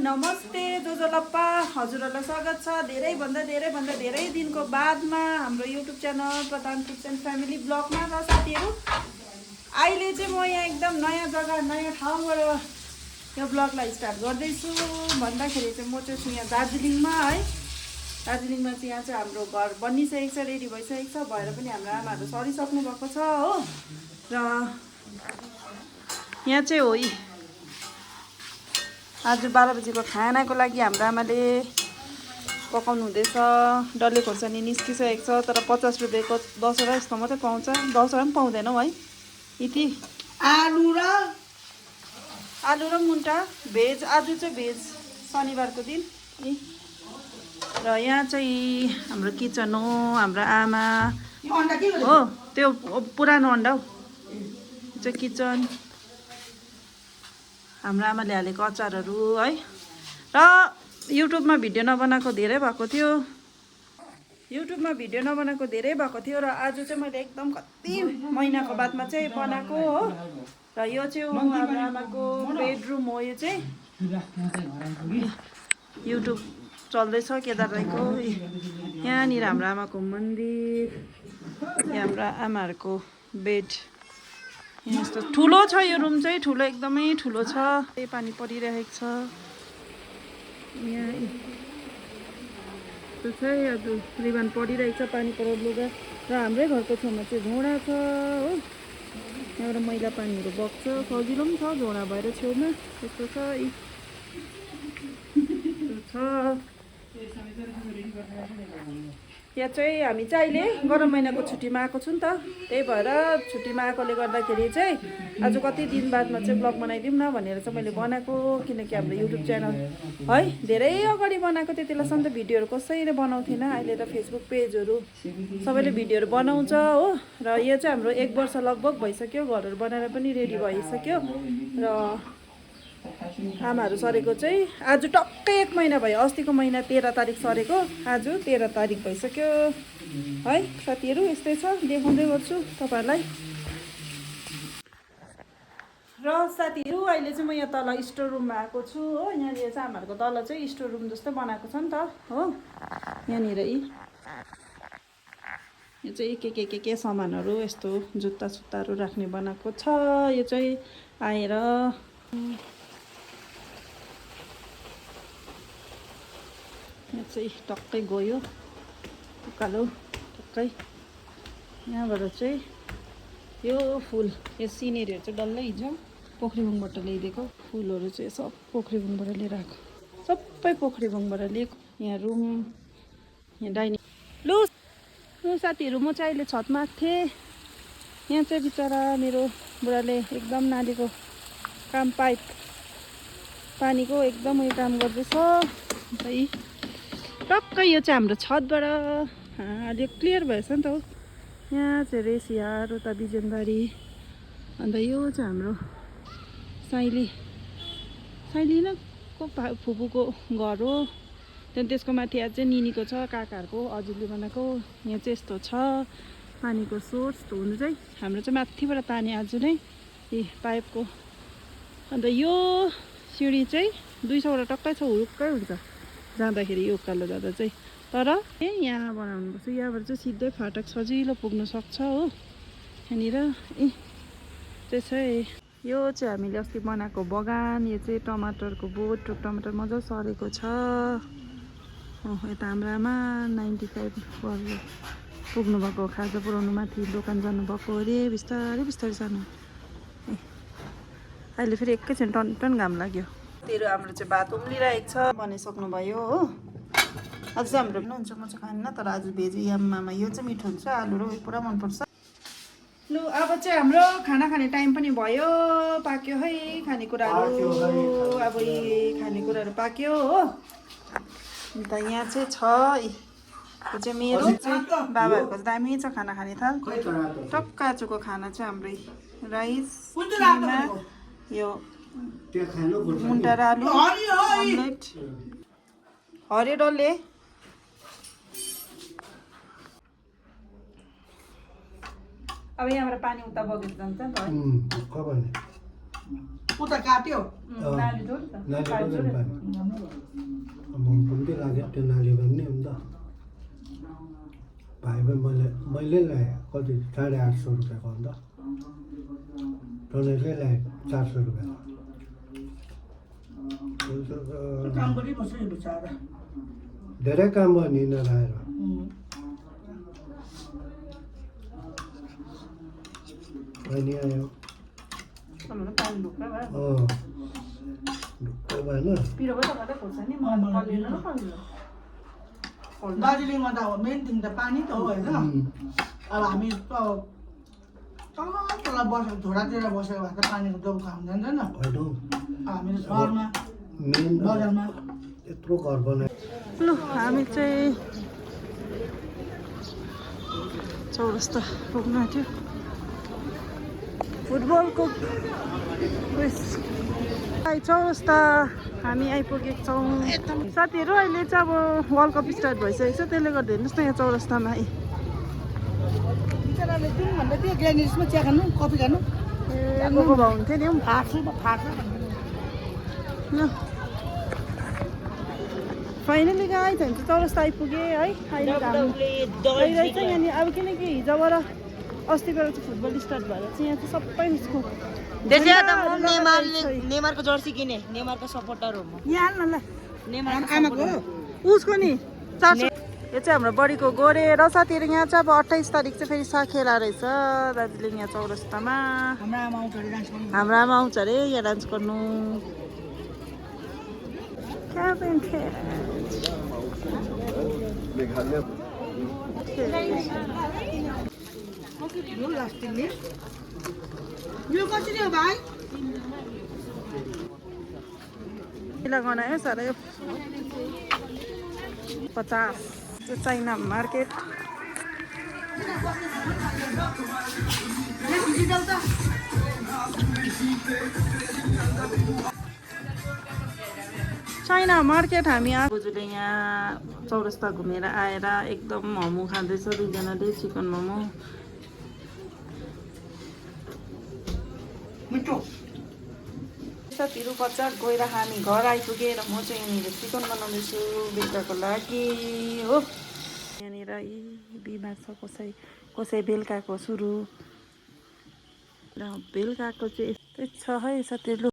नमस्ते जोजोलप्पा हजुरहरूलाई स्वागत छ धेरै दिनको बादमा हाम्रो YouTube channel Pradhan foods and family ब्लगमा। र साथीहरू अहिले चाहिँ म यहाँ एकदम नयाँ जग्गा नयाँ ठाउँबाट यो ब्लगलाई स्टार्ट गर्दैछु। भन्दाखेरि चाहिँ म चाहिँ यहाँ दार्जिलिङमा है, दार्जिलिङमा चाहिँ यहाँ चाहिँ हाम्रो घर बनिसकेको छ, रेडी भइसकेको छ, भएर पनि हाम्रो आमाहरू सरिसक्नु भएको छ हो। र यहाँ चाहिँ हो आज 12 बजीको खानाको लागि हाम्रो आमाले पकाउनु हुँदैछ। डल्ले खोर्सानी निस्किसकेको छ, तर 50 रुपियाँको 10 वटा यस्तो मात्रै पाउँछ, 10 वटा पनि पाउँदैनौ है। यति आलु र मुन्टा भेज, आज चाहिँ भेज शनिबारको दिन। र यहाँ चाहिँ हाम्रो किचन हो, हाम्रो आमा हो, त्यो पुरानो अन्डा हो चाहिँ किचन। हाम्रो आमाले हालेको अचारहरू है। र युट्युबमा भिडियो नबनाएको धेरै भएको थियो, र आज चाहिँ मैले एकदम कति महिनाको बादमा चाहिँ बनाएको हो। र यो चाहिँ हाम्रो आमाको बेडरुम हो। यो चाहिँ युट्युब चल्दैछ केदार राईको। यहाँनिर हाम्रो आमाको मन्दिर, यहाँ हाम्रो आमाहरूको बेड। यस्तो ठुलो छ यो रुम चाहिँ, ठुलो एकदमै ठुलो छ। पानी परिरहेको छ यहाँ, त्यो चाहिँ अब रिबन परिरहेको छ, पानी परेर लुगा। र हाम्रै घरको छेउमा चाहिँ झोडा छ हो, यहाँबाट मैला पानीहरू बग्छ, सजिलो पनि छ झोडा भएर छेउमा। त्यस्तो छ यहाँ चाहिँ हामी चाहिँ अहिले गरम महिनाको छुट्टीमा आएको छु नि त, त्यही भएर छुट्टीमा आएकोले गर्दाखेरि चाहिँ आज कति दिन बादमा चाहिँ ब्लग बनाइदिउँ न भनेर चाहिँ मैले बनाएको। किनकि हाम्रो युट्युब च्यानल है धेरै अगाडि बनाएको, त्यति बेलासम्म त भिडियोहरू कसैले बनाउँथेन। अहिले त फेसबुक पेजहरू सबैले भिडियोहरू बनाउँछ हो। र यो चाहिँ हाम्रो 1 वर्ष लगभग भइसक्यो, घरहरू बनाएर पनि रेडी भइसक्यो। र आमाहरू सरेको चाहिँ आज टक्कै 1 महिना भयो, अस्तिको महिना 13 तारिक सरेको, आज 13 तारिक भइसक्यो है। साथीहरू यस्तै छ, देखाउँदै गर्छु तपाईँहरूलाई। र साथीहरू अहिले चाहिँ म यहाँ तल स्टोर रुममा आएको छु हो। यहाँनिर चाहिँ आमाहरूको तल चाहिँ स्टोर रुम जस्तो बनाएको छ नि त हो। यहाँनिर यो चाहिँ के सामानहरू यस्तो जुत्ता सुत्ताहरू राख्ने बनाएको छ। यो चाहिँ आएर यहाँ चाहिँ टक्कै गयो उकालो टक्कै। यहाँबाट चाहिँ यो फुल, यो सिनेरीहरू चाहिँ डल्लै हिजो पोखरीबुङबाट ल्याइदिएको फुलहरू चाहिँ सब पोखरीबुङबाट लिएर आएको, सबै पोखरीबुङबाट लिएको। यहाँ रुम, यहाँ डाइनिङ। लु साथीहरू म चाहिँ अहिले छतमा आएको थिएँ। यहाँ चाहिँ बिचरा मेरो बुढाले एकदम नालीको काम, पाइप पानीको एकदम उयो काम गर्दैछ। टक्कै यो चाहिँ हाम्रो छतबाट अलि क्लियर भएछ नि त हो। यहाँ चाहिँ रेसियार, उता बिजनबारी, अन्त यो चाहिँ हाम्रो साइली न को फुपूको घर हो। त्यहाँदेखि त्यसको माथि आज चाहिँ निनीको छ, काकाहरूको हजुरले बनाएको। यहाँ चाहिँ यस्तो छ पानीको सोर्स हुनु चाहिँ, हाम्रो चाहिँ माथिबाट ताने आज नै पाइपको। अन्त यो सिँढी चाहिँ 200 वटा टक्कै छ, हुरुक्कै हुन्छ जाँदाखेरि यो उकालो जाँदा चाहिँ। तर यहाँ बनाउनुपर्छ, यहाँबाट चाहिँ सिधै फाटक सजिलो पुग्नु सक्छ हो। यहाँनिर त्यसै यो चाहिँ हामीले अस्ति बनाएको बगान। यो चाहिँ टमाटरको बोट, टमाटर मजा सरेको छ। यता हाम्रो आमा 95 पुग्नु भएको, खाजा पुऱ्याउनु माथि दोकान जानुभएको अरे, बिस्तारै बिस्तारै जानु। अहिले फेरि एकैछिन टन घाम लाग्यो। तेरो हाम्रो चाहिँ भात उम्लिरहेको छ, बनाइसक्नु भयो हो। आज चाहिँ हाम्रो पनि हुन्छ, म चाहिँ खान्न, तर आज भेज याममा यो चाहिँ मिठो हुन्छ, आलु र उयो पुरा मनपर्छ। लु अब चाहिँ हाम्रो खाना खाने टाइम पनि भयो, पाक्यो है खानेकुराहरू। अब यी खानेकुराहरू पाक्यो हो। अन्त यहाँ चाहिँ छ, यो चाहिँ मेरो चाहिँ बाबाहरूको दामी छ खाना खाने थाल। टक्क आजको खाना चाहिँ हाम्रै राइस, यो मुन्टा र आलु अमलेट, हरियो डल्ले। अब यहाँबाट पानी उता बगेर जान्छ नि त है। उता काट्यो नाली जोड त कम्ती लाग्यो त्यो नाली भन्ने हो नि त भाइमा मैले ल्याएँ कति 850 रुपियाँको अन्त टनेलकै ल्याएँ 400 रुपियाँको काम गरिबस्छ यो बिचरा धेरै काम भयो नि यिनीहरू आएर अनि आयो पानी ढुक्क भयो ढुक्क भएन पिरो भयो त कतै खोल्छ नि म कलिलो न कलिलो दार्जिलिङमा त अब मेन थिङ त पानी त हो होइन अब हामी त तल बसेको झोडातिर बसेको भए त पानीको दुःख हुँदैन नि होइन हामी त सहरमा मेन बजारमा यत्रो घर बनायो ल हामी चाहिँ चौरस्ता पुग्न आँट्यो फुटबलको चौरस्ता हामी आइपुगेको छौँ साथीहरू अहिले चाहिँ अब वर्ल्ड कप स्टार्ट भइसकेको छ त्यसले गर्दा हेर्नुहोस् न यहाँ चौरस्तामा बिचराले दिउँ भन्दै थियो ग्राइन्डर्समा चिया खानु कफी खानु को भाउ हुन्थ्यो नि फाट्छु ल फाइनली गाइज हामी चाहिँ चौरस्ता आइपुगेँ है अहिले चाहिँ यहाँनिर अब किनकि हिजोबाट अस्तिबाट चाहिँ फुटबल स्टार्ट भएर चाहिँ यहाँ चाहिँ सबै उसको नेमारको जर्सी किने नेमारको सपोर्टर हो म यहाँ न ल आमाको उसको नि 400 यो चाहिँ हाम्रो बडीको गोरे र साथीहरू यहाँ चाहिँ अब 28 तारिक चाहिँ फेरि साखेला रहेछ दार्जिलिङ यहाँ चौरस्तामा हाम्रो आमा आउँछ अरे यहाँ डान्स गर्नु यो कसरी हो भाइ लगाउन आयो साह्रै 50 चाइना मार्केट चाइना मार्केट हामी बोजूले यहाँ चौरस्ता घुमेर आएर एकदम मोमो खाँदैछ दुईजनाले चिकन मोमो साथीहरू बच्चा गएर हामी घर आइपुगेँ र म चाहिँ यहाँनिर चिकन बनाउँदैछु बेलुकाको लागि हो यहाँनिर बिमार छ कसै बेलुकाको सुरु र बेलुकाको चाहिँ यस्तै छ है साथीहरू